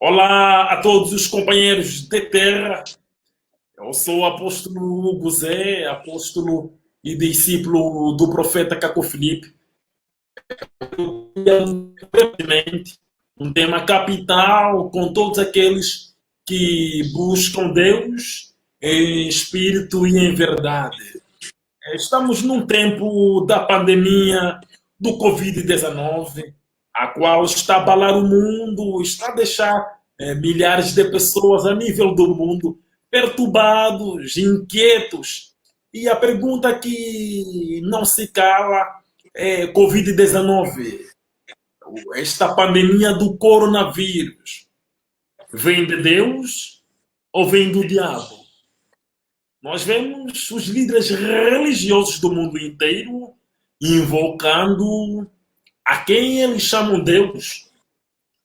Olá a todos os companheiros de terra. Eu sou o apóstolo Hugo Zé, apóstolo e discípulo do profeta Caco Filipe. Um tema capital com todos aqueles que buscam Deus em espírito e em verdade. Estamos num tempo da pandemia do Covid-19, a qual está a abalar o mundo, está a deixar milhares de pessoas a nível do mundo perturbados, inquietos. E a pergunta que não se cala é Covid-19, esta pandemia do coronavírus, vem de Deus ou vem do diabo? Nós vemos os líderes religiosos do mundo inteiro invocando a quem eles chamam Deus,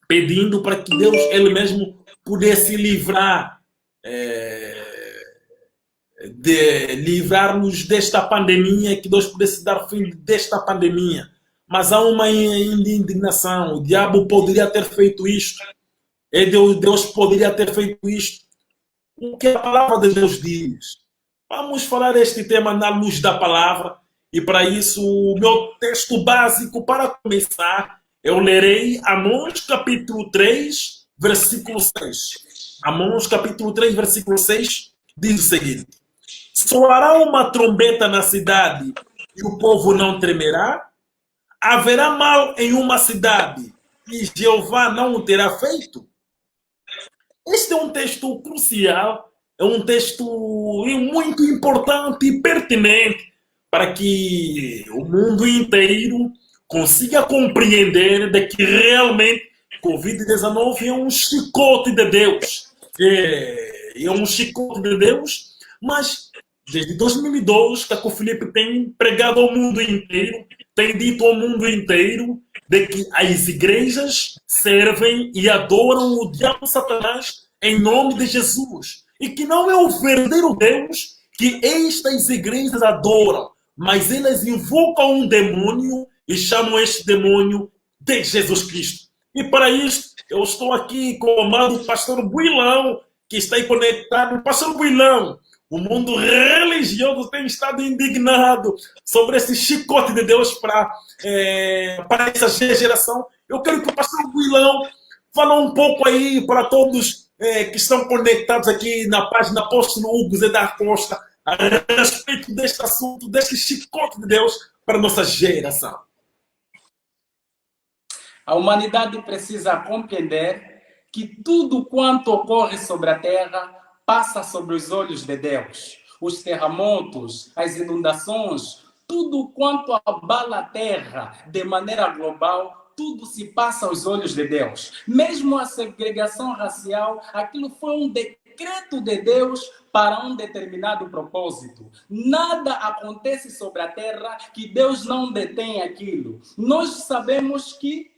pedindo para que Deus ele mesmo pudesse livrar-nos desta pandemia, que Deus pudesse dar fim desta pandemia. Mas há uma indignação. O diabo poderia ter feito isto. E Deus poderia ter feito isto. O que a palavra de Deus diz? Vamos falar este tema na luz da palavra. E para isso, o meu texto básico, para começar, eu lerei Amós capítulo 3, versículo 6. Amós capítulo 3, versículo 6, diz o seguinte: soará uma trombeta na cidade e o povo não tremerá? Haverá mal em uma cidade e Jeová não o terá feito? Este é um texto crucial, é um texto muito importante e pertinente para que o mundo inteiro consiga compreender de que realmente Covid-19 é um chicote de Deus. É um chicote de Deus, mas desde 2002, Caco Filipe tem pregado ao mundo inteiro, tem dito ao mundo inteiro de que as igrejas servem e adoram o diabo Satanás em nome de Jesus. E que não é o verdadeiro Deus que estas igrejas adoram, mas elas invocam um demônio e chamam este demônio de Jesus Cristo. E para isso, eu estou aqui com o amado pastor Builão, que está aí conectado. Pastor Builão, o mundo religioso tem estado indignado sobre esse chicote de Deus para essa geração. Eu quero que o pastor Builão fale um pouco aí para todos que estão conectados aqui na página Apóstolo Hugo Zé da Costa a respeito deste assunto, deste chicote de Deus para a nossa geração. A humanidade precisa compreender que tudo quanto ocorre sobre a Terra passa sobre os olhos de Deus. Os terremotos, as inundações, tudo quanto abala a Terra de maneira global, tudo se passa aos olhos de Deus. Mesmo a segregação racial, aquilo foi um decreto de Deus para um determinado propósito. Nada acontece sobre a Terra que Deus não detém aquilo. Nós sabemos que,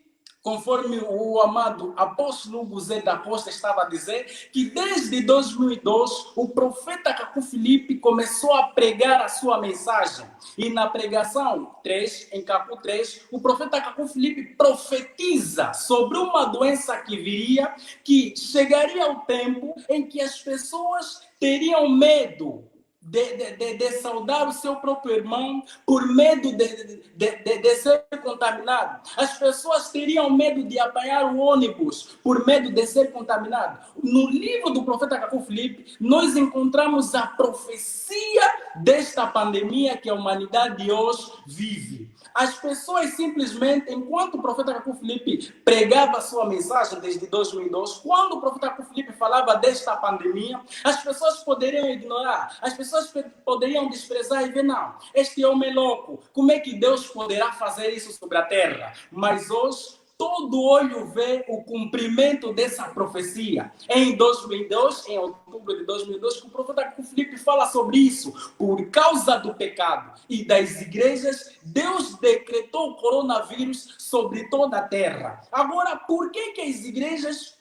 conforme o amado apóstolo Hugo Zé da Costa estava a dizer, que desde 2002 o profeta Caco Filipe começou a pregar a sua mensagem. E na pregação 3, em Caco 3, o profeta Caco Filipe profetiza sobre uma doença que viria, que chegaria o tempo em que as pessoas teriam medo de saudar o seu próprio irmão por medo de ser contaminado. As pessoas teriam medo de apanhar o ônibus por medo de ser contaminado. No livro do profeta Caco Filipe, nós encontramos a profecia desta pandemia que a humanidade hoje vive. As pessoas simplesmente, enquanto o profeta Caco Filipe pregava a sua mensagem desde 2002, quando o profeta Caco Filipe falava desta pandemia, as pessoas poderiam ignorar, as pessoas poderiam desprezar e ver, não, este homem é louco, como é que Deus poderá fazer isso sobre a terra? Mas hoje, todo olho vê o cumprimento dessa profecia. Em 2002, em outubro de 2002, o profeta Caco Filipe fala sobre isso. Por causa do pecado e das igrejas, Deus decretou o coronavírus sobre toda a terra. Agora, por que as igrejas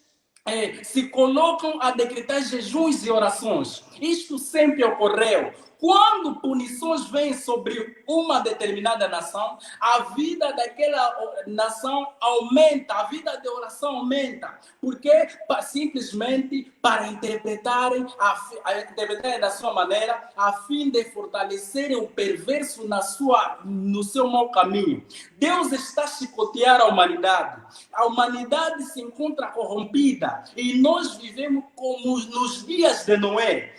se colocam a decretar jejuns e orações? Isto sempre ocorreu. Quando punições vêm sobre uma determinada nação, a vida daquela nação aumenta, a vida de oração aumenta. Porque simplesmente para interpretarem da sua maneira, a fim de fortalecerem o perverso no seu mau caminho. Deus está a chicotear a humanidade. A humanidade se encontra corrompida e nós vivemos como nos dias de Noé.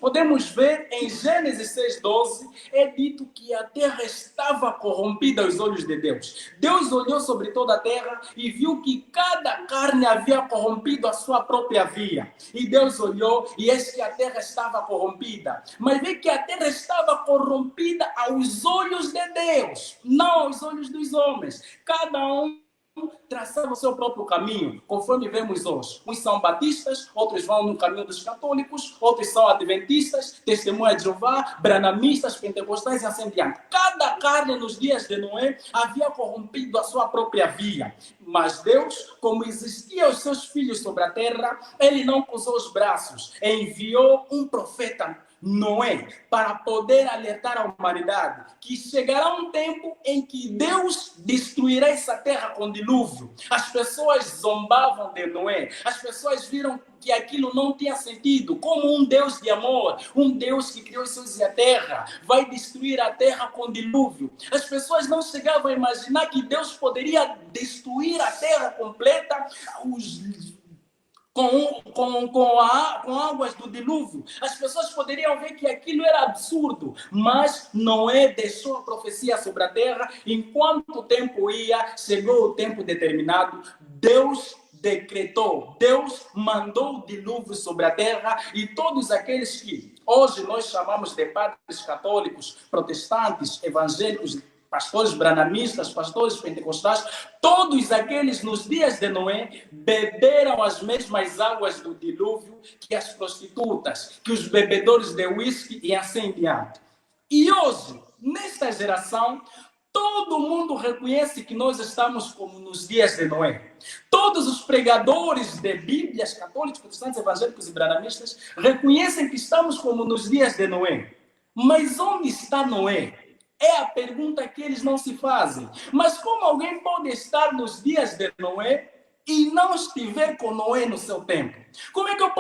Podemos ver em Gênesis 6:12, é dito que a terra estava corrompida aos olhos de Deus. Deus olhou sobre toda a terra e viu que cada carne havia corrompido a sua própria via. E Deus olhou e eis que a terra estava corrompida. Mas vê que a terra estava corrompida aos olhos de Deus, não aos olhos dos homens. Cada um traçava o seu próprio caminho, conforme vemos hoje. Uns são batistas, outros vão no caminho dos católicos, outros são adventistas, testemunhas de Jeová, branamistas, pentecostais e assim diante. Cada carne nos dias de Noé havia corrompido a sua própria via. Mas Deus, como existiam os seus filhos sobre a terra, ele não cruzou os braços, enviou um profeta, Noé, para poder alertar a humanidade que chegará um tempo em que Deus destruirá essa terra com dilúvio. As pessoas zombavam de Noé, as pessoas viram que aquilo não tinha sentido, como um Deus de amor, um Deus que criou os céus e a terra, vai destruir a terra com dilúvio. As pessoas não chegavam a imaginar que Deus poderia destruir a terra completa, com águas do dilúvio. As pessoas poderiam ver que aquilo era absurdo, mas Noé deixou a profecia sobre a terra. Enquanto o tempo ia, chegou o tempo determinado, Deus decretou, Deus mandou o dilúvio sobre a terra e todos aqueles que hoje nós chamamos de padres católicos, protestantes, evangélicos, pastores branamistas, pastores pentecostais, todos aqueles nos dias de Noé beberam as mesmas águas do dilúvio que as prostitutas, que os bebedores de uísque e assim diante. E hoje, nesta geração, todo mundo reconhece que nós estamos como nos dias de Noé. Todos os pregadores de Bíblias, católicos, protestantes, evangélicos e branamistas, reconhecem que estamos como nos dias de Noé. Mas onde está Noé? É a pergunta que eles não se fazem. Mas como alguém pode estar nos dias de Noé e não estiver com Noé no seu tempo? Como é que eu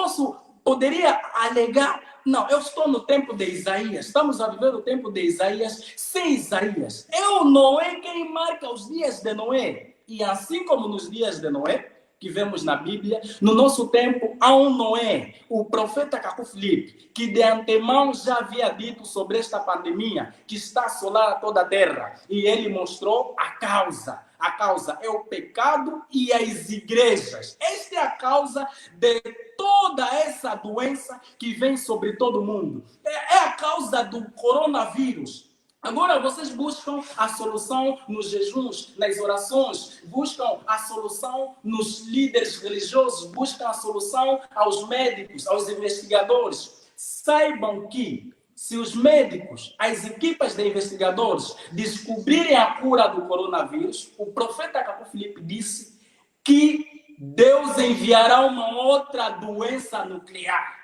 poderia alegar? Não, eu estou no tempo de Isaías. Estamos a viver o tempo de Isaías sem Isaías. É o Noé quem marca os dias de Noé. E assim como nos dias de Noé, que vemos na Bíblia, no nosso tempo há um Noé, o profeta Caco Filipe, que de antemão já havia dito sobre esta pandemia que está a assolar toda a terra. E ele mostrou a causa. A causa é o pecado e as igrejas. Esta é a causa de toda essa doença que vem sobre todo mundo. É a causa do coronavírus. Agora vocês buscam a solução nos jejuns, nas orações, buscam a solução nos líderes religiosos, buscam a solução aos médicos, aos investigadores. Saibam que se os médicos, as equipas de investigadores descobrirem a cura do coronavírus, o profeta Caco Filipe disse que Deus enviará uma outra doença nuclear.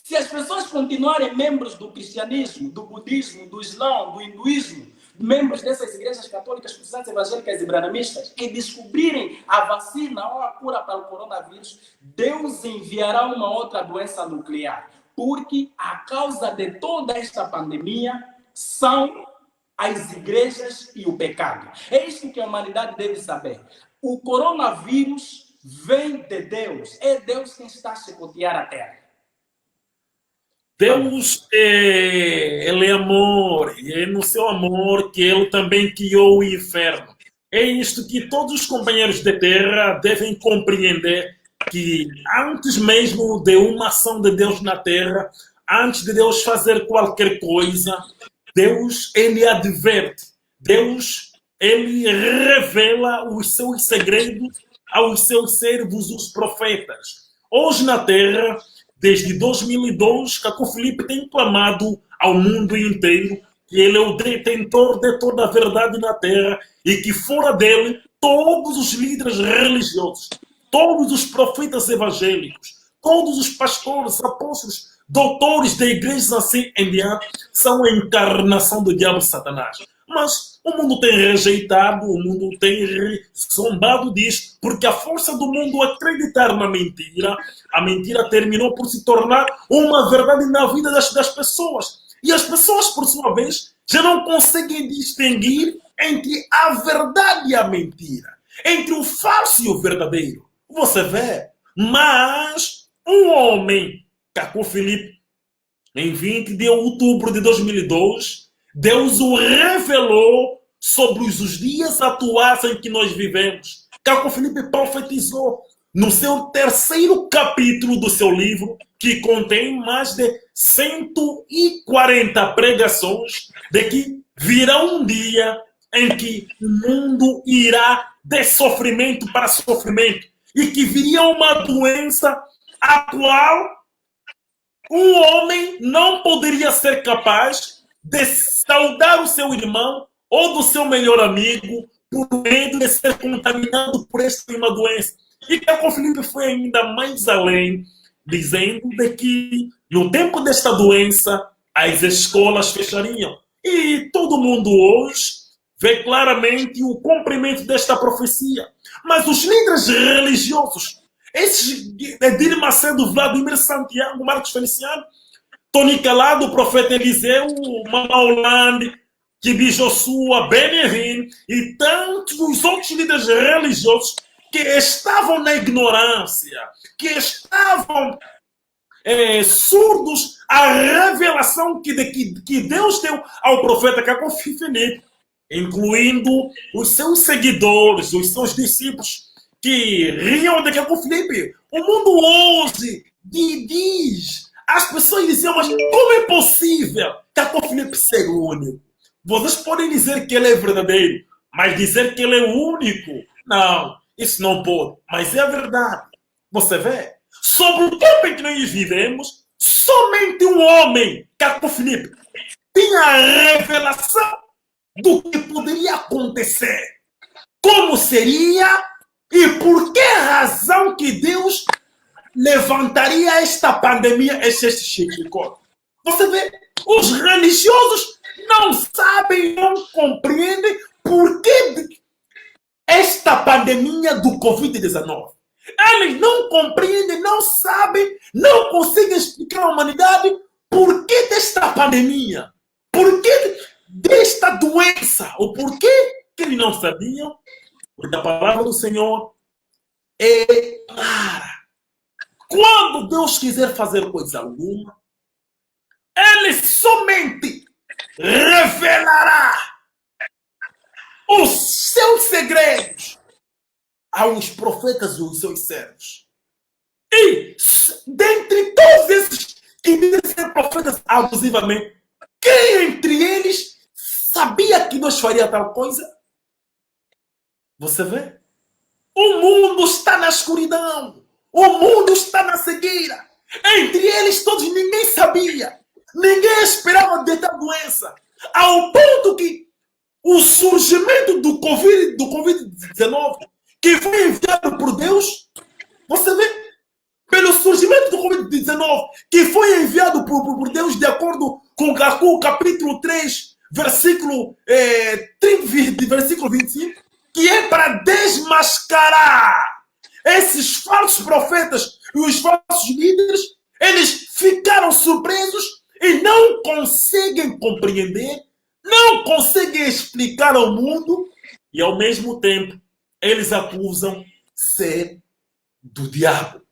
Se as pessoas continuarem membros do cristianismo, do budismo, do islã, do hinduísmo, membros dessas igrejas católicas, protestantes, evangélicas e branamistas, e descobrirem a vacina ou a cura para o coronavírus, Deus enviará uma outra doença nuclear. Porque a causa de toda esta pandemia são as igrejas e o pecado. É isso que a humanidade deve saber. O coronavírus vem de Deus. É Deus quem está a chicotear a terra. Deus, ele é amor, e é no seu amor que ele também criou o inferno. É isto que todos os companheiros de terra devem compreender, que antes mesmo de uma ação de Deus na terra, antes de Deus fazer qualquer coisa, Deus, ele adverte. Deus, ele revela os seus segredos aos seus servos, os profetas. Hoje na terra, desde 2002, Caco Filipe tem clamado ao mundo inteiro que ele é o detentor de toda a verdade na terra e que fora dele, todos os líderes religiosos, todos os profetas evangélicos, todos os pastores, apóstolos, doutores da igreja assim em diante, são a encarnação do diabo Satanás. Mas o mundo tem rejeitado, o mundo tem zombado disso, porque a força do mundo acreditar na mentira, a mentira terminou por se tornar uma verdade na vida das pessoas. E as pessoas, por sua vez, já não conseguem distinguir entre a verdade e a mentira, entre o falso e o verdadeiro. Você vê? Mas um homem, Caco Filipe, em 20 de outubro de 2002, Deus o revelou sobre os dias atuais em que nós vivemos. Caco Filipe profetizou no seu terceiro capítulo do seu livro, que contém mais de 140 pregações, de que virá um dia em que o mundo irá de sofrimento para sofrimento e que viria uma doença a qual um homem não poderia ser capaz de saudar o seu irmão ou do seu melhor amigo por medo de ser contaminado por esta mesma doença. E Caco Filipe foi ainda mais além, dizendo de que no tempo desta doença as escolas fechariam. E todo mundo hoje vê claramente o cumprimento desta profecia. Mas os líderes religiosos, esses Edir Macedo, Vladimir Santiago, Marcos Feliciano, Tony Calado, o profeta Eliseu, Mama Holande, Kibi Joshua, Benerim e tantos outros líderes religiosos que estavam na ignorância, que estavam surdos à revelação que Deus deu ao profeta Caco Filipe, incluindo os seus seguidores, os seus discípulos, que riam de Caco Filipe. O mundo hoje diz, as pessoas diziam, mas como é possível Caco Filipe ser o único? Vocês podem dizer que ele é verdadeiro, mas dizer que ele é o único, não, isso não pode. Mas é a verdade. Você vê? Sobre o tempo em que nós vivemos, somente um homem, Caco Filipe, tinha a revelação do que poderia acontecer, como seria e por que razão que Deus levantaria esta pandemia, este chicote. Você vê, os religiosos não sabem, não compreendem por que esta pandemia do Covid-19. Eles não compreendem, não sabem, não conseguem explicar à humanidade por que desta pandemia, por que desta doença, o porquê que eles não sabiam, porque a palavra do Senhor é clara. Quando Deus quiser fazer coisa alguma, Ele somente revelará os seus segredos aos profetas e aos seus servos. E, dentre todos esses que dizem ser profetas abusivamente, quem entre eles sabia que Deus faria tal coisa? Você vê? O mundo está na escuridão. O mundo está na cegueira. Entre eles todos ninguém sabia. Ninguém esperava de tal doença. Ao ponto que o surgimento do Covid-19, que foi enviado por Deus, você vê? Pelo surgimento do Covid-19, que foi enviado por Deus, de acordo com o capítulo 3, versículo 25, que é para desmascarar esses falsos profetas e os falsos líderes. Eles ficaram surpresos e não conseguem compreender, não conseguem explicar ao mundo, e ao mesmo tempo eles acusam ser do diabo.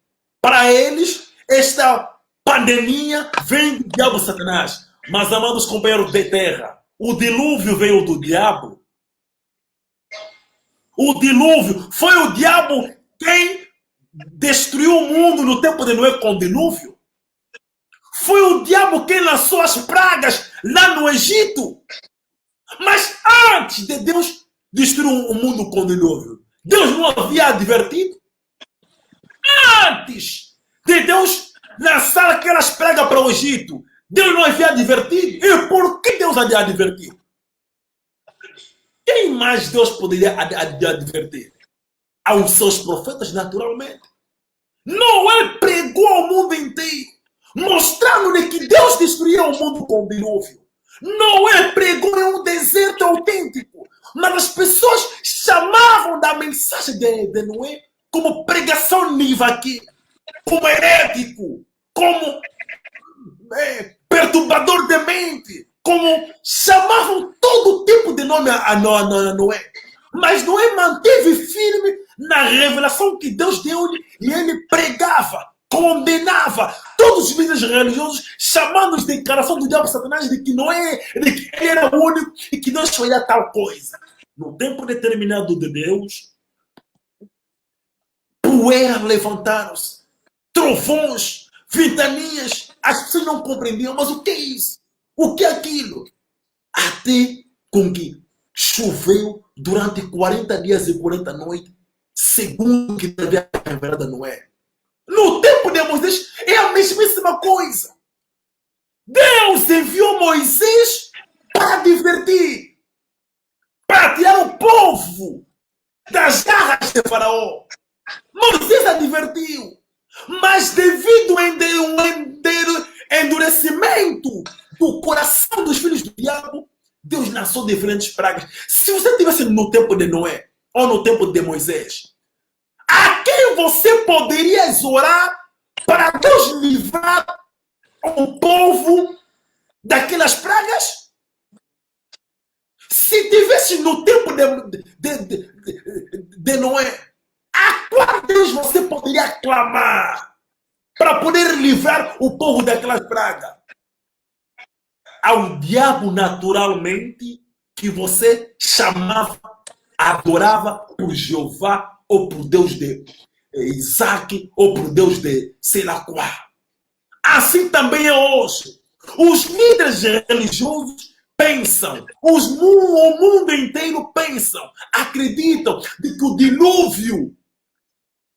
Para eles, esta pandemia vem do diabo Satanás. Mas, amados companheiros de terra, o dilúvio veio do diabo. O dilúvio foi o diabo quem destruiu o mundo no tempo de Noé com o dilúvio. Foi o diabo quem lançou as pragas lá no Egito. Mas antes de Deus destruir o mundo com o dilúvio, Deus não havia advertido? Antes de Deus lançar aquelas pragas para o Egito, Deus não havia advertido? E por que Deus havia advertido? Quem mais Deus poderia advertir? Aos seus profetas, naturalmente. Noé pregou ao mundo inteiro. mostrando que Deus destruía o mundo com o dilúvio. Noé pregou em um deserto autêntico, mas as pessoas chamavam da mensagem de Noé como pregação nivaqui, como herético, como perturbador de mente, como chamavam todo tipo de nome a Noé. Mas Noé manteve firme na revelação que Deus deu-lhe e ele pregava, condenava todos os líderes religiosos, chamando-os de encarnação do diabo Satanás, de que Noé, de que ele era o único e que Deus faria tal coisa. No tempo determinado de Deus, poeiras levantaram-se, trovões, ventanias, as pessoas não compreendiam, mas o que é isso? O que é aquilo? Até com que choveu durante 40 dias e 40 noites, segundo que havia revelado Noé. No tempo de Moisés é a mesmíssima coisa. Deus enviou Moisés para divertir, para tirar o povo das garras de Faraó. Moisés a divertiu, mas devido ao endurecimento do coração dos filhos do diabo, Deus lançou diferentes pragas. Se você estivesse no tempo de Noé ou no tempo de Moisés, a quem você poderia orar para Deus livrar o povo daquelas pragas? Se estivesse no tempo de Noé, a qual Deus você poderia clamar para poder livrar o povo daquelas pragas? Ao diabo naturalmente que você chamava, adorava por Jeová ou por Deus de Isaac ou por Deus de sei lá qual. Assim também é hoje. Os líderes religiosos pensam, o mundo inteiro pensam, acreditam de que o dilúvio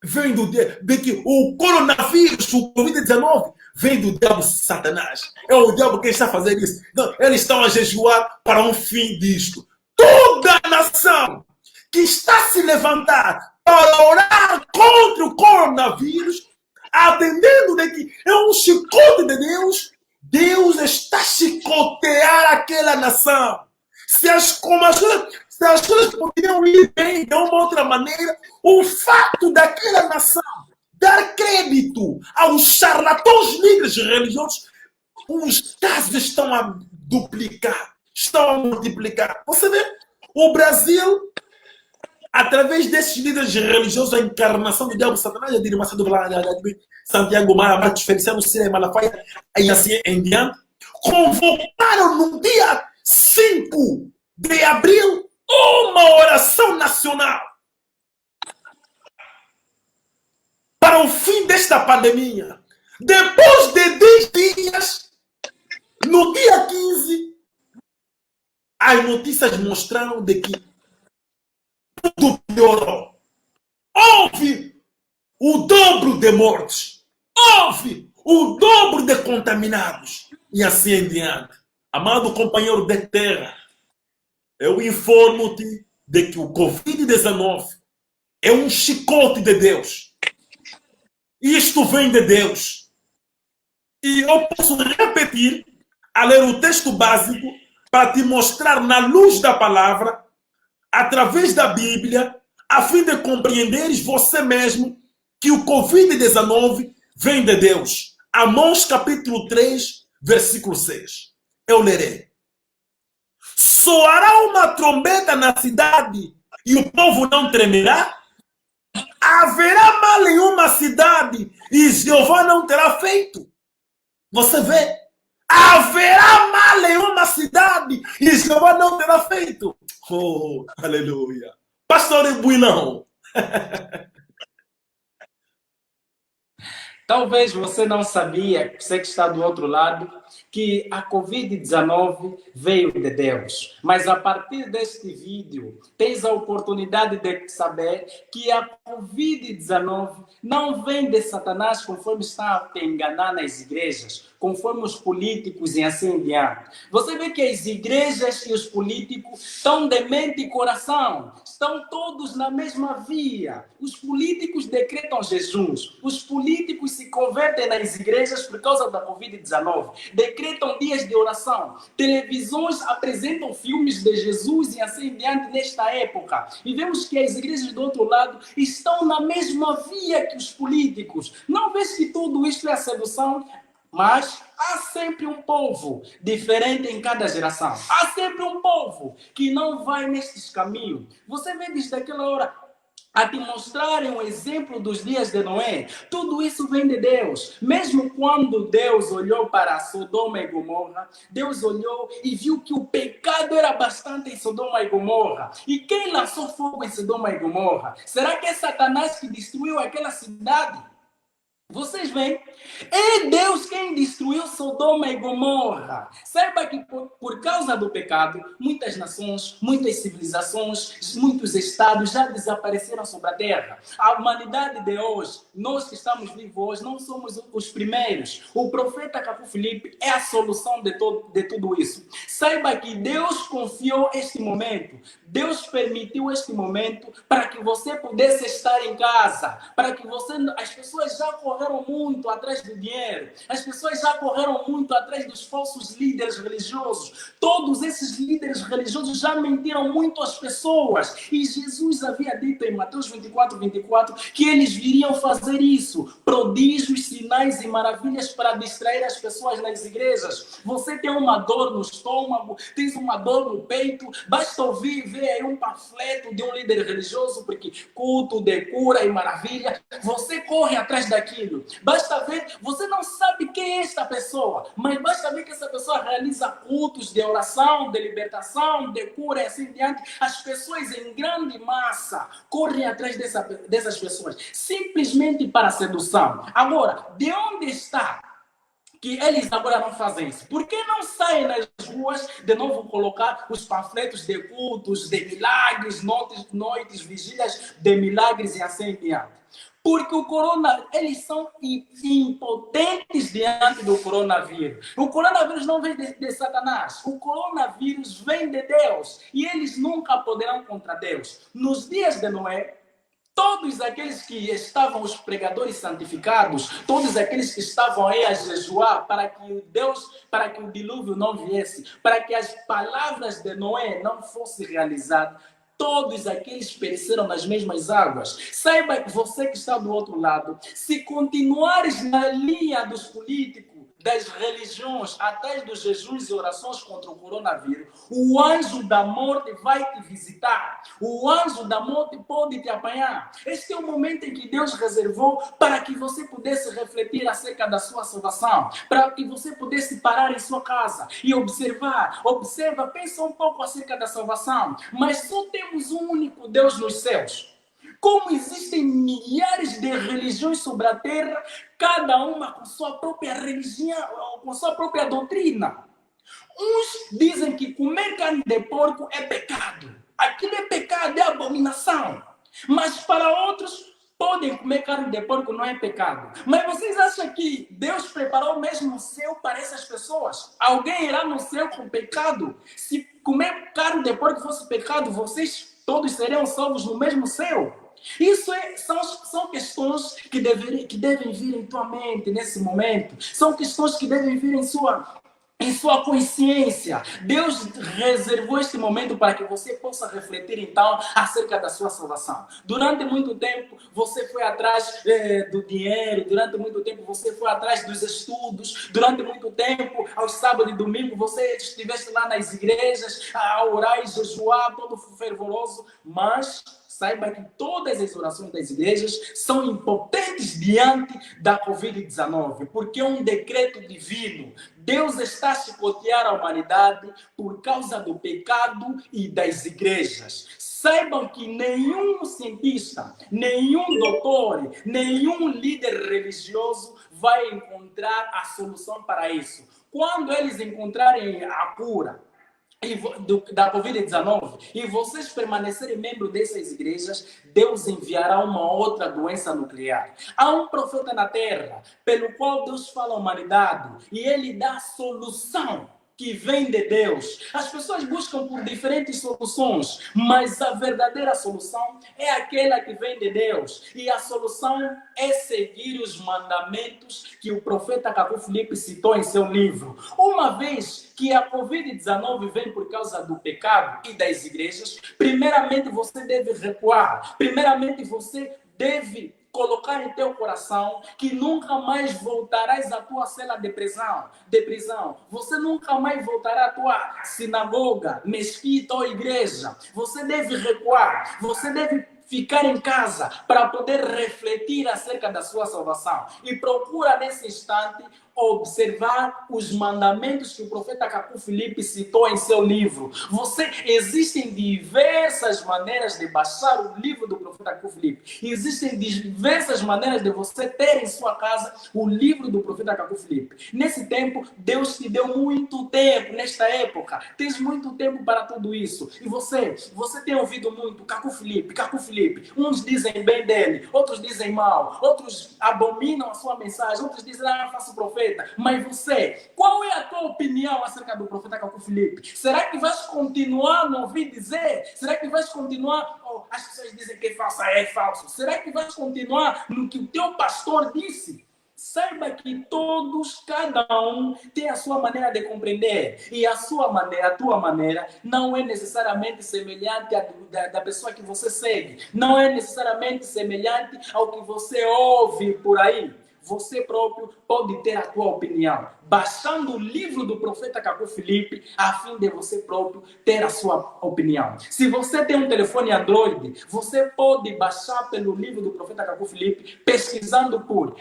vem de que o coronavírus, o Covid-19, vem do diabo Satanás. É o diabo que está fazendo isso. Então, eles estão a jejuar para um fim disto. Toda a nação que está a se levantar para orar contra o coronavírus, atendendo de que é um chicote de Deus, Deus está a chicotear aquela nação. Se as coisas poderiam ir bem de uma outra maneira, o fato daquela nação dar crédito aos charlatões líderes religiosos, os casos estão a duplicar, estão a multiplicar. Você vê, o Brasil, através desses líderes religiosos, a encarnação do diabo Satanás, a Diri Macedo, Santiago Mara, Marcos Feliciano, Cira Malafaia, e assim em diante, convocaram no dia 5 de abril uma oração nacional para o fim desta pandemia. Depois de 10 dias, no dia 15, as notícias mostraram de que tudo piorou. Houve o dobro de mortes. Houve o dobro de contaminados. E assim em diante. Amado companheiro de terra, eu informo-te de que o Covid-19 é um chicote de Deus. Isto vem de Deus. E eu posso repetir, a ler o texto básico, para te mostrar na luz da palavra, através da Bíblia, a fim de compreenderes você mesmo que o Covid-19 vem de Deus. Amós capítulo 3, versículo 6. Eu lerei. Soará uma trombeta na cidade e o povo não tremerá? Haverá mal em uma cidade e Jeová não terá feito? Você vê? Haverá mal em uma cidade e Jeová não terá feito? Oh, aleluia. Pastor Buinão. Talvez você não sabia, você que está do outro lado, que a Covid-19 veio de Deus. Mas a partir deste vídeo, tens a oportunidade de saber que a Covid-19 não vem de Satanás, conforme está a te enganar nas igrejas, conforme os políticos e assim em diante. Você vê que as igrejas e os políticos estão de mente e coração, estão todos na mesma via. Os políticos decretam jejuns, os políticos se convertem nas igrejas por causa da Covid-19, decretam dias de oração, televisões apresentam filmes de Jesus e assim em diante nesta época. E vemos que as igrejas do outro lado estão na mesma via que os políticos. Não vês que tudo isto é a sedução? Mas há sempre um povo diferente em cada geração. Há sempre um povo que não vai nestes caminhos. Você vê desde aquela hora a te mostrarem um exemplo dos dias de Noé. Tudo isso vem de Deus. Mesmo quando Deus olhou para Sodoma e Gomorra, Deus olhou e viu que o pecado era bastante em Sodoma e Gomorra. E quem lançou fogo em Sodoma e Gomorra? Será que é Satanás que destruiu aquela cidade? Vocês veem? É Deus quem destruiu Sodoma e Gomorra. Saiba que por causa do pecado, muitas nações, muitas civilizações, muitos estados já desapareceram sobre a terra. A humanidade de hoje, nós que estamos vivos hoje, não somos os primeiros. O profeta Cafu Filipe é a solução de tudo isso. Saiba que Deus confiou este momento. Deus permitiu este momento para que você pudesse estar em casa, para que as pessoas já correram muito atrás do dinheiro, as pessoas já correram muito atrás dos falsos líderes religiosos. Todos esses líderes religiosos já mentiram muito às pessoas. E Jesus havia dito em Mateus 24, que eles viriam fazer isso. Prodígios, sinais e maravilhas para distrair as pessoas nas igrejas. Você tem uma dor no estômago, tens uma dor no peito, basta ouvir e ver aí um panfleto de um líder religioso, porque culto de cura e maravilha, você corre atrás daquilo. Basta ver, você não sabe quem é esta pessoa, mas basta ver que essa pessoa realiza cultos de oração, de libertação, de cura e assim diante. As pessoas em grande massa correm atrás dessas pessoas, simplesmente para sedução. Agora, de onde está que eles agora não fazem isso? Por que não saem nas ruas de novo colocar os panfletos de cultos, de milagres, noites, vigílias de milagres e assim diante? Porque eles são impotentes diante do coronavírus. O coronavírus não vem de Satanás. O coronavírus vem de Deus. E eles nunca poderão contra Deus. Nos dias de Noé, todos aqueles que estavam, os pregadores santificados, todos aqueles que estavam aí a jejuar para que o dilúvio não viesse, para que as palavras de Noé não fossem realizadas, todos aqueles pereceram nas mesmas águas. Saiba que você que está do outro lado, se continuares na linha dos políticos, das religiões, atrás dos jejuns e orações contra o coronavírus, o anjo da morte vai te visitar. O anjo da morte pode te apanhar. Este é o momento em que Deus reservou para que você pudesse refletir acerca da sua salvação, para que você pudesse parar em sua casa e observa, pensa um pouco acerca da salvação. Mas só temos um único Deus nos céus. Como existem milhares de religiões sobre a terra, cada uma com sua própria religião, com sua própria doutrina. Uns dizem que comer carne de porco é pecado. Aquilo é pecado, é abominação. Mas para outros, podem comer carne de porco, não é pecado. Mas vocês acham que Deus preparou mesmo o céu para essas pessoas? Alguém irá no céu com pecado? Se comer carne de porco fosse pecado, vocês todos seriam salvos no mesmo céu? Isso são questões que devem vir em tua mente nesse momento. São questões que devem vir em sua consciência. Deus reservou este momento para que você possa refletir então acerca da sua salvação. Durante muito tempo você foi atrás do dinheiro, durante muito tempo você foi atrás dos estudos, durante muito tempo, aos sábados e domingos, você estivesse lá nas igrejas a orar e jejuar, todo fervoroso, mas saiba que todas as orações das igrejas são impotentes diante da Covid-19, porque é um decreto divino. Deus está a chicotear a humanidade por causa do pecado e das igrejas. Saibam que nenhum cientista, nenhum doutor, nenhum líder religioso vai encontrar a solução para isso. Quando eles encontrarem a cura da Covid-19 e vocês permanecerem membros dessas igrejas, Deus enviará uma outra doença nuclear. Há um profeta na terra pelo qual Deus fala à humanidade e ele dá solução que vem de Deus. As pessoas buscam por diferentes soluções, mas a verdadeira solução é aquela que vem de Deus. E a solução é seguir os mandamentos que o profeta Cacu Filipe citou em seu livro. Uma vez que a Covid-19 vem por causa do pecado e das igrejas, primeiramente você deve recuar. Primeiramente você deve colocar em teu coração que nunca mais voltarás à tua cela de prisão. Você nunca mais voltará à tua sinagoga, mesquita ou igreja. Você deve recuar. Você deve ficar em casa para poder refletir acerca da sua salvação. E procura nesse instante observar os mandamentos que o profeta Cacu Filipe citou em seu livro. Existem diversas maneiras de baixar o livro do profeta Cacu Filipe. Existem diversas maneiras de você ter em sua casa o livro do profeta Cacu Filipe. Nesse tempo, Deus te deu muito tempo, nesta época. Tens muito tempo para tudo isso. E você tem ouvido muito Cacu Filipe. Uns dizem bem dele, outros dizem mal, outros abominam a sua mensagem, outros dizem, faço profeta. Mas você, qual é a tua opinião acerca do profeta Cacu Filipe? Será que vais continuar a não ouvir dizer? Será que vais continuar, as pessoas dizem que é falso. Será que vais continuar no que o teu pastor disse? Saiba que todos, cada um, tem a sua maneira de compreender. E a tua maneira, não é necessariamente semelhante à da pessoa que você segue. Não é necessariamente semelhante ao que você ouve por aí. Você próprio pode ter a tua opinião, baixando o livro do profeta Cacu Filipe, a fim de você próprio ter a sua opinião. Se você tem um telefone Android, você pode baixar pelo livro do profeta Cacu Filipe, pesquisando por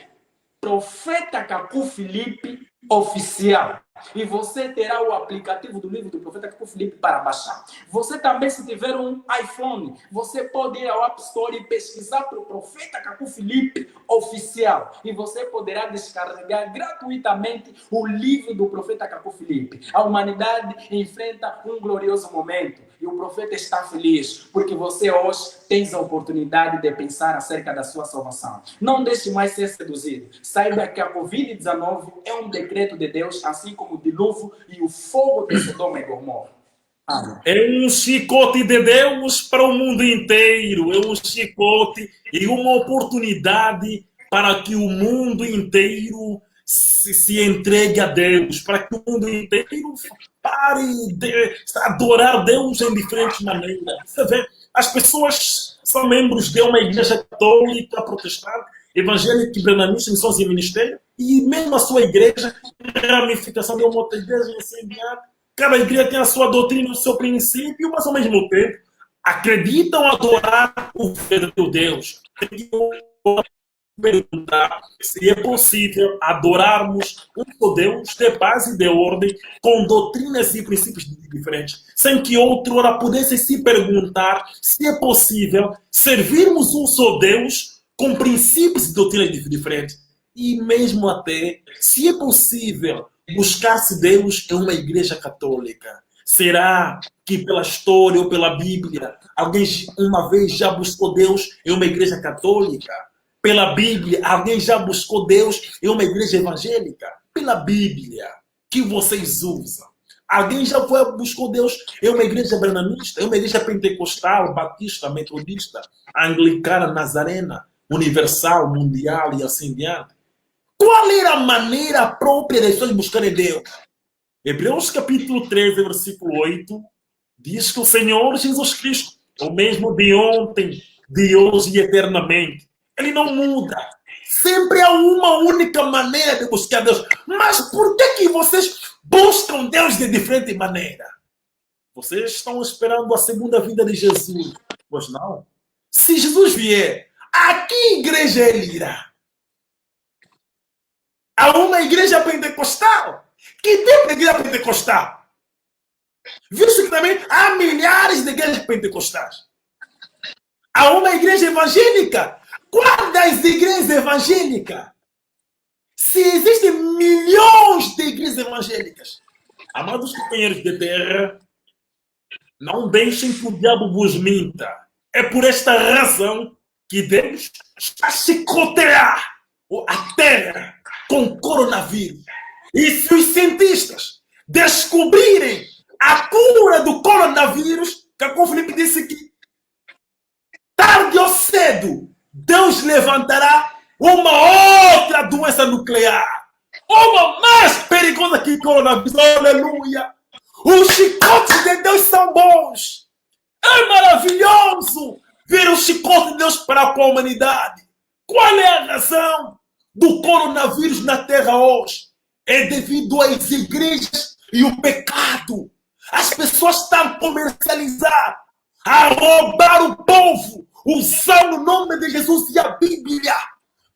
Profeta Cacu Filipe Oficial. E você terá o aplicativo do livro do profeta Cacu Filipe para baixar. Você também, se tiver um iPhone, você pode ir ao App Store e pesquisar para o profeta Cacu Filipe Oficial. E você poderá descarregar gratuitamente o livro do profeta Cacu Filipe. A humanidade enfrenta um glorioso momento. E o profeta está feliz, porque você hoje tem a oportunidade de pensar acerca da sua salvação. Não deixe mais ser seduzido. Saiba que a Covid-19 é um decreto de Deus, assim como o dilúvio e o fogo de Sodoma e Gomorra. Amém. É um chicote de Deus para o mundo inteiro. É um chicote e uma oportunidade para que o mundo inteiro se entregue a Deus, para que o mundo inteiro pare de adorar Deus em diferentes maneiras. Você vê, as pessoas são membros de uma igreja católica, protestante, evangélica, brenanista, missões e ministério, e mesmo a sua igreja é a ramificação de uma outra igreja e assim diante. Cada igreja tem a sua doutrina, o seu princípio, mas ao mesmo tempo acreditam adorar o verdadeiro Deus. Perguntar se é possível adorarmos um só Deus de paz e de ordem com doutrinas e princípios diferentes, sem que outrora pudesse se perguntar se é possível servirmos um só Deus com princípios e doutrinas diferentes, e mesmo até se é possível buscar-se Deus em uma igreja católica. Será que pela história ou pela Bíblia alguém uma vez já buscou Deus em uma igreja católica? Pela Bíblia, alguém já buscou Deus em uma igreja evangélica? Pela Bíblia que vocês usam, alguém já buscou Deus em uma igreja brenanista, em uma igreja pentecostal, batista, metodista, anglicana, nazarena, universal, mundial e assim diante? Qual era a maneira própria das pessoas buscarem Deus? Hebreus capítulo 13, versículo 8, diz que o Senhor Jesus Cristo é o mesmo de ontem, de hoje e eternamente. Ele não muda. Sempre há uma única maneira de buscar Deus. Mas por que vocês buscam Deus de diferente maneira? Vocês estão esperando a segunda vinda de Jesus. Pois não. Se Jesus vier, a que igreja ele irá? Há uma igreja pentecostal? Que tipo de igreja pentecostal? Visto que também há milhares de igrejas pentecostais. Há uma igreja evangélica? Qual das igrejas evangélicas Se existem milhões de igrejas evangélicas, amados companheiros de terra, não deixem que o diabo vos minta. É por esta razão que Deus está a chicotear a terra com coronavírus. E se os cientistas descobrirem a cura do coronavírus, Cacô Filipe disse que tarde ou cedo Deus levantará uma outra doença nuclear, uma mais perigosa que o coronavírus. Aleluia! Os chicotes de Deus são bons. É maravilhoso ver o chicote de Deus para com a humanidade. Qual é a razão do coronavírus na terra hoje? É devido às igrejas e o pecado. As pessoas estão a comercializar, a roubar o povo, usando o nome de Jesus e a Bíblia,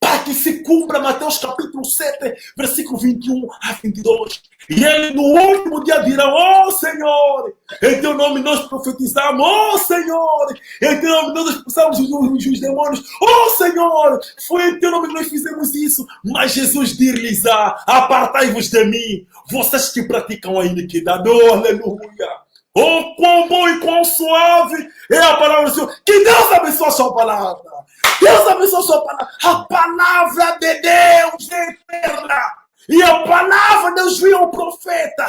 para que se cumpra Mateus capítulo 7, versículo 21 a 22. E ele no último dia dirá: ó Senhor, em teu nome nós profetizamos, ó Senhor, em teu nome nós expulsamos os demônios, ó Senhor, foi em teu nome que nós fizemos isso. Mas Jesus dir-lhes: apartai-vos de mim, vocês que praticam a iniquidade. Oh, aleluia! Oh, quão bom e quão suave é a palavra do Senhor. Que Deus abençoe a sua palavra. Deus abençoe a sua palavra. A palavra de Deus é eterna. E a palavra de Deus veio ao profeta.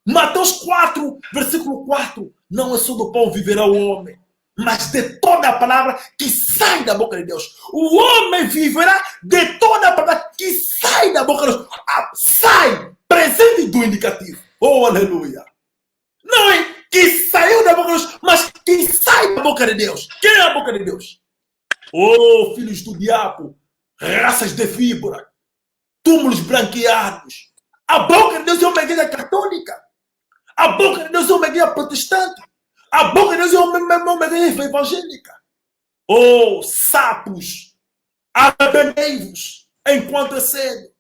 Mateus 4, versículo 4. Não é só do pão viverá o homem, mas de toda a palavra que sai da boca de Deus. O homem viverá de toda a palavra que sai da boca de Deus. Sai, presente do indicativo. Oh, aleluia. Não é que saiu da boca de Deus, mas que sai da boca de Deus. Quem é a boca de Deus? Oh, filhos do diabo, raças de víbora, túmulos branqueados. A boca de Deus é uma igreja católica. A boca de Deus é uma igreja protestante. A boca de Deus é uma igreja evangélica. Oh, sapos, arrebenei-vos enquanto é cedo.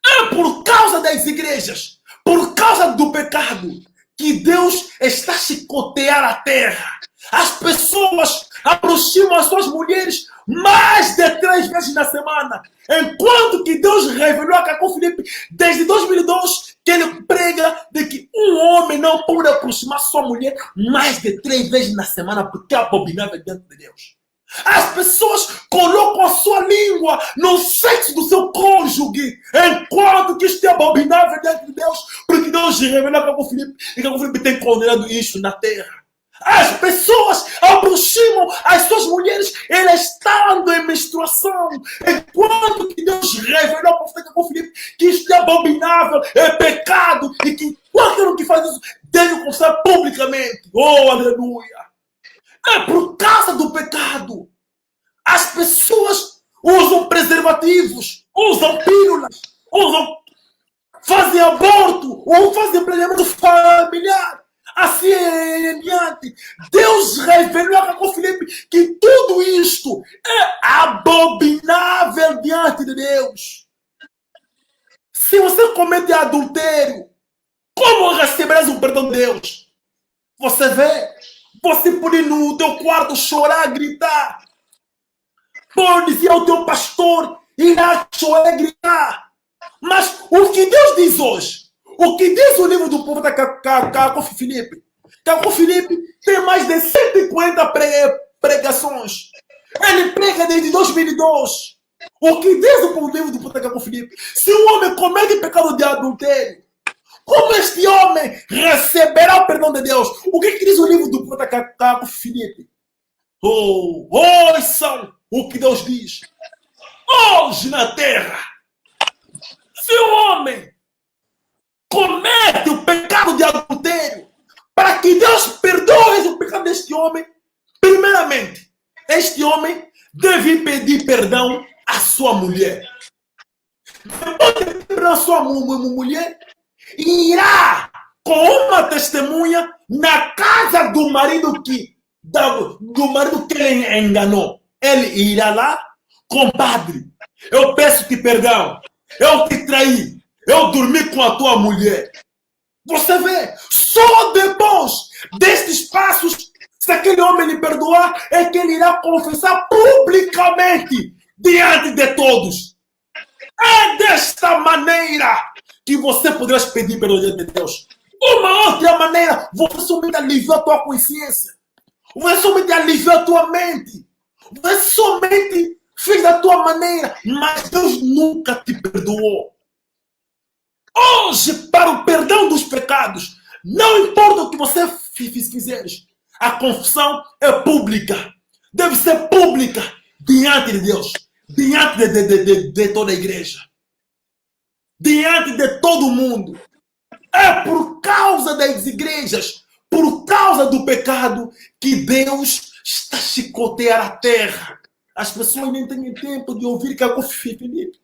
É por causa das igrejas, por causa do pecado, que Deus está a chicotear a terra. As pessoas aproximam as suas mulheres mais de 3 vezes na semana. Enquanto que Deus revelou a Cacô Filipe desde 2002 que ele prega de que um homem não pode aproximar sua mulher mais de 3 vezes na semana, porque é abominável diante de Deus. As pessoas colocam a sua língua no sexo do seu cônjuge, enquanto que isto é abominável diante de Deus, porque Deus revelou a Cacô Filipe e Cacô Filipe tem condenado isso na terra. As pessoas aproximam as suas mulheres, elas estão em menstruação, enquanto que Deus revelou ao profeta Cacô Filipe que isto é abominável, é pecado, e que qualquer um que faz isso deve confessar publicamente. Oh, aleluia! É por causa do pecado. As pessoas usam preservativos, usam pílulas, fazem aborto, ou fazem planeamento familiar. Assim em diante. Deus revelou a Cacô Filipe que tudo isto é abominável diante de Deus. Se você comete adultério, como receberás o perdão de Deus? Você vê? Você pode ir no teu quarto chorar, gritar. Pode dizer ao teu pastor, ir lá chorar, gritar. Mas o que Deus diz hoje? O que diz o livro do profeta Cacô Filipe? Cacô Filipe tem mais de 150 pregações. Ele prega desde 2002. O que diz o livro do profeta Cacô Filipe? Se um homem comete pecado de adultério, como este homem receberá o perdão de Deus? O que diz o livro do profeta Cacô Filipe? Ouçam o que Deus diz. Hoje na terra, se um homem comete o pecado de adultério, para que Deus perdoe o pecado deste homem, primeiramente, este homem deve pedir perdão à sua mulher. Depois de pedir perdão à sua mulher, irá com uma testemunha na casa do marido que ele enganou. Ele irá lá, compadre, eu peço-te perdão, eu te traí, eu dormi com a tua mulher. Você vê, só depois destes passos, se aquele homem lhe perdoar, é que ele irá confessar publicamente diante de todos. É desta maneira que você poderá pedir pelo Deus de Deus. Uma outra maneira, você somente aliviou a tua consciência. Você somente aliviou a tua mente. Você somente fez da tua maneira, mas Deus nunca te perdoou. Hoje, para o perdão dos pecados, não importa o que você fizeres, a confissão é pública. Deve ser pública diante de Deus, diante de toda a igreja, diante de todo mundo. É por causa das igrejas, por causa do pecado, que Deus está a chicotear a terra. As pessoas nem têm tempo de ouvir Caco Filipe.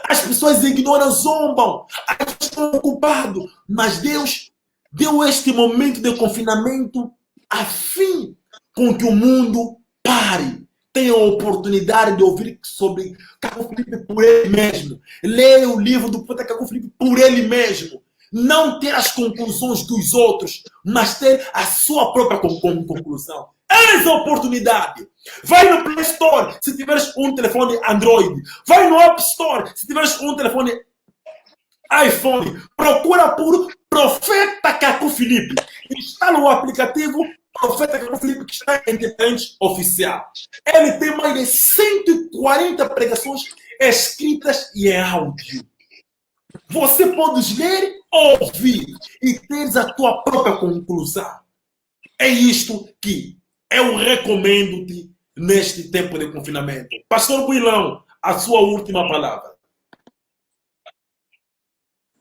As pessoas ignoram, zombam, as pessoas estão ocupadas. Mas Deus deu este momento de confinamento a fim com que o mundo pare. Tenha a oportunidade de ouvir sobre Caco Filipe por ele mesmo. Leia o livro do poeta Caco Filipe por ele mesmo. Não ter as conclusões dos outros, mas ter a sua própria conclusão. Eis a oportunidade. Vai no Play Store se tiveres um telefone Android. Vai no App Store se tiveres um telefone iPhone. Procura por Profeta Caco Filipe. Instala o aplicativo Profeta Caco Filipe, que está em internet oficial. Ele tem mais de 140 pregações escritas e em áudio. Você pode ler, ouvir e ter a tua própria conclusão. É isto que eu recomendo-te neste tempo de confinamento. Pastor Builão, a sua última palavra.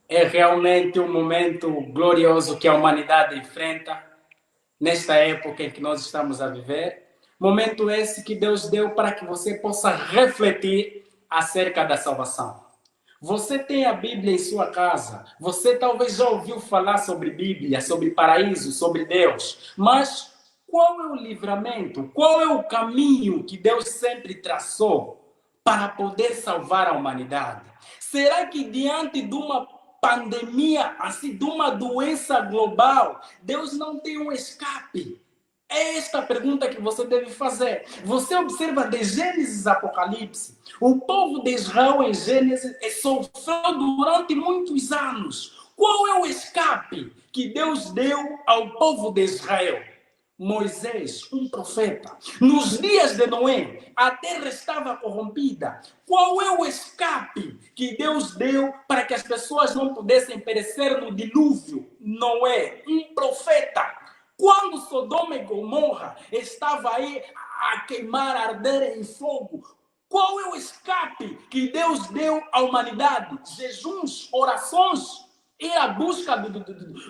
É realmente um momento glorioso que a humanidade enfrenta nesta época em que nós estamos a viver. Momento esse que Deus deu para que você possa refletir acerca da salvação. Você tem a Bíblia em sua casa. Você talvez já ouviu falar sobre Bíblia, sobre paraíso, sobre Deus. Mas qual é o livramento? Qual é o caminho que Deus sempre traçou para poder salvar a humanidade? Será que diante de uma pandemia, assim, de uma doença global, Deus não tem um escape? É esta a pergunta que você deve fazer. Você observa de Gênesis a Apocalipse. O povo de Israel em Gênesis sofreu durante muitos anos. Qual é o escape que Deus deu ao povo de Israel? Moisés, um profeta. Nos dias de Noé, a terra estava corrompida. Qual é o escape que Deus deu para que as pessoas não pudessem perecer no dilúvio? Noé, um profeta. Quando Sodoma e Gomorra estava aí a queimar, a arder em fogo, qual é o escape que Deus deu à humanidade? Jejuns, orações e a busca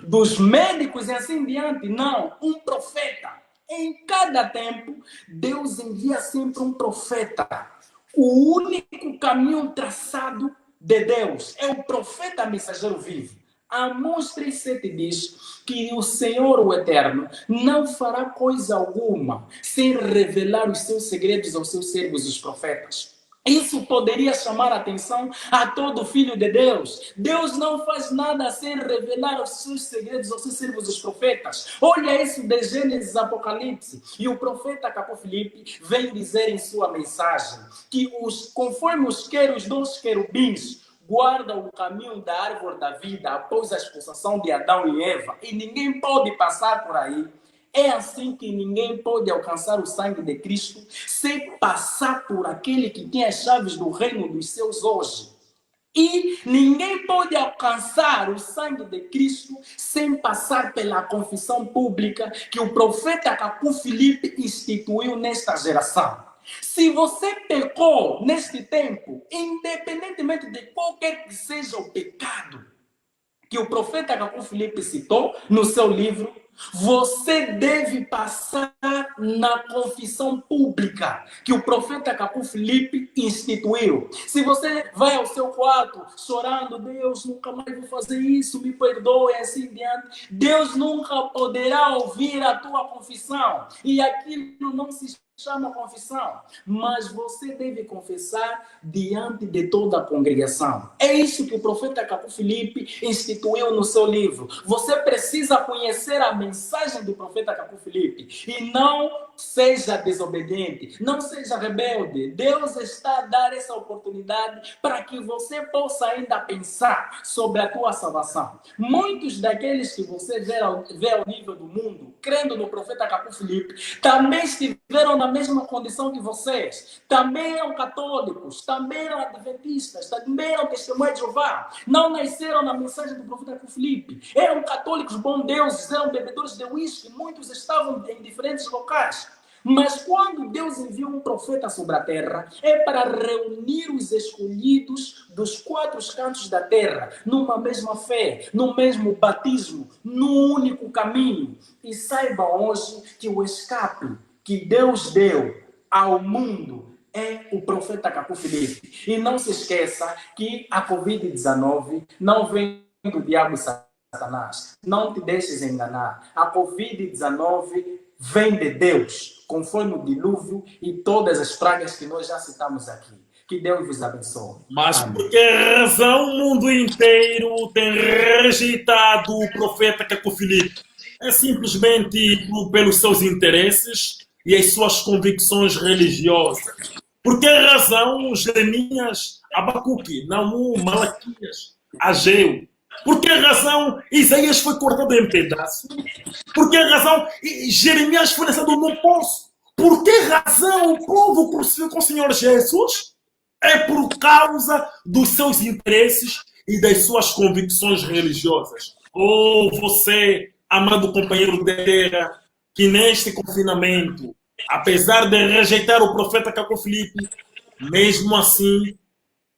dos médicos e assim diante? Não, um profeta. Em cada tempo, Deus envia sempre um profeta. O único caminho traçado de Deus é o profeta mensageiro vivo. Amós 3,7 diz que o Senhor, o Eterno, não fará coisa alguma sem revelar os seus segredos aos seus servos, os profetas. Isso poderia chamar a atenção a todo filho de Deus. Deus não faz nada sem revelar os seus segredos aos seus servos, os profetas. Olha isso de Gênesis Apocalipse. E o profeta Caco Filipe vem dizer em sua mensagem que conforme os dos querubins guardam o caminho da árvore da vida após a expulsação de Adão e Eva, e ninguém pode passar por aí. É assim que ninguém pode alcançar o sangue de Cristo sem passar por aquele que tem as chaves do reino dos céus hoje. E ninguém pode alcançar o sangue de Cristo sem passar pela confissão pública que o profeta Caco Filipe instituiu nesta geração. Se você pecou neste tempo, independentemente de qualquer que seja o pecado que o profeta Caco Filipe citou no seu livro, você deve passar na confissão pública que o profeta Caco Filipe instituiu. Se você vai ao seu quarto chorando, Deus, nunca mais vou fazer isso, me perdoe, assim diante, Deus nunca poderá ouvir a tua confissão. E aquilo não se chama confissão, mas você deve confessar diante de toda a congregação. É isso que o profeta Caco Filipe instituiu no seu livro. Você precisa conhecer a mensagem do profeta Caco Filipe e não seja desobediente, não seja rebelde. Deus está a dar essa oportunidade para que você possa ainda pensar sobre a tua salvação. Muitos daqueles que você vê ao nível do mundo, crendo no profeta Caco Filipe, também estiveram na mesma condição que vocês. Também eram católicos, também eram adventistas, também eram testemunhas de Jeová. Não nasceram na mensagem do profeta Caco Filipe. Eram católicos bom-deuses, eram bebedores de uísque, muitos estavam em diferentes locais. Mas quando Deus envia um profeta sobre a terra, é para reunir os escolhidos dos 4 cantos da terra, numa mesma fé, no mesmo batismo, num único caminho. E saiba hoje que o escape que Deus deu ao mundo é o profeta Caco Filipe. E não se esqueça que a Covid-19 não vem do diabo Satanás. Não te deixes enganar. A Covid-19 vem de Deus, conforme o dilúvio e todas as pragas que nós já citamos aqui. Que Deus vos abençoe. Mas por que razão o mundo inteiro tem rejeitado o profeta Caco Filipe? É simplesmente pelos seus interesses e as suas convicções religiosas. Por que razão Jeremias, Abacuque, Naum, Malaquias, Ageu? Por que razão Isaías foi cortado em pedaços? Por que razão Jeremias foi lançado no poço? Por que razão o povo crucificou o Senhor Jesus? É por causa dos seus interesses e das suas convicções religiosas. Oh, você, amado companheiro de terra, que neste confinamento, apesar de rejeitar o profeta Caco Filipe, mesmo assim,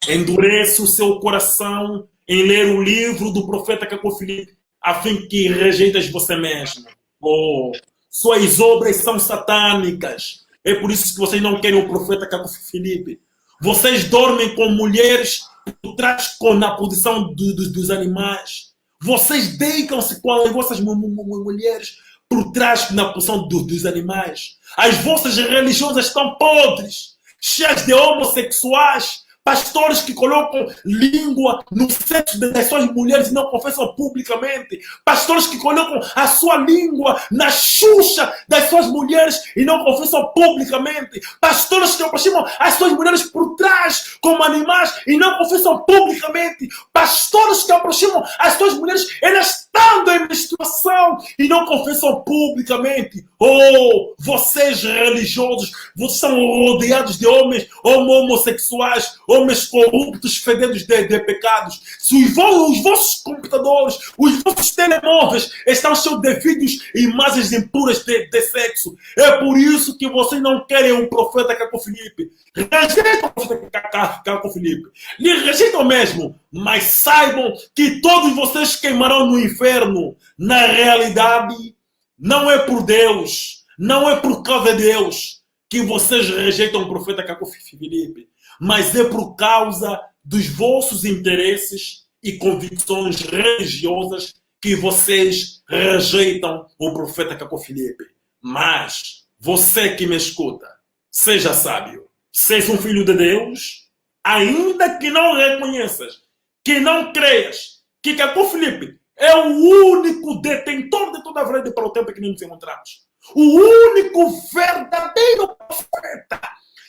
endurece o seu coração em ler o livro do profeta Caco Filipe, a fim que rejeitas você mesmo. Oh, suas obras são satânicas. É por isso que vocês não querem o profeta Caco Filipe. Vocês dormem com mulheres por trás na posição dos animais. Vocês deitam-se com as vossas mulheres por trás na posição dos animais. As vossas religiões estão podres, cheias de homossexuais, pastores que colocam língua no sexo das suas mulheres e não confessam publicamente. Pastores que colocam a sua língua na xuxa das suas mulheres e não confessam publicamente. Pastores que aproximam as suas mulheres por trás como animais e não confessam publicamente. Pastores que aproximam as suas mulheres elas estando em menstruação e não confessam publicamente. Oh, vocês religiosos, vocês são rodeados de homens homossexuais, homens corruptos, fedendo de pecados. Se os vossos computadores, os vossos telemóveis estão cheios de vídeos e imagens impuras de sexo. É por isso que vocês não querem um profeta Caco Filipe. Rejeitam o profeta Caco Filipe. Lhe rejeitam mesmo. Mas saibam que todos vocês queimarão no inferno. Na realidade, não é por Deus, não é por causa de Deus que vocês rejeitam o profeta Caco Filipe, mas é por causa dos vossos interesses e convicções religiosas que vocês rejeitam o profeta Caco Filipe. Mas você que me escuta, seja sábio, seja um filho de Deus, ainda que não reconheças, que não creias que Caco Filipe é o único detentor de toda a verdade para o tempo que nos encontramos. O único verdadeiro profeta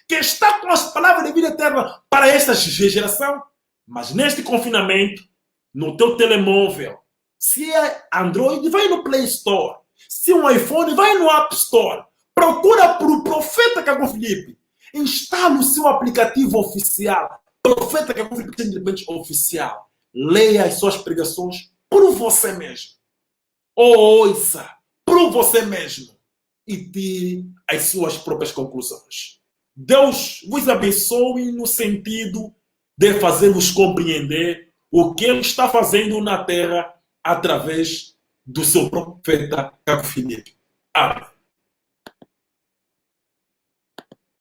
que está com as palavras de vida eterna para esta geração. Mas neste confinamento, no teu telemóvel, se é Android, vai no Play Store. Se é um iPhone, vai no App Store. Procura por o profeta Caco Filipe. Instale o seu aplicativo oficial. Profeta Caco Filipe simplesmente oficial. Leia as suas pregações por você mesmo. Ouça por você mesmo. E tire as suas próprias conclusões. Deus vos abençoe no sentido de fazer-vos compreender o que Ele está fazendo na terra através do seu profeta Caco Filipe. Amém.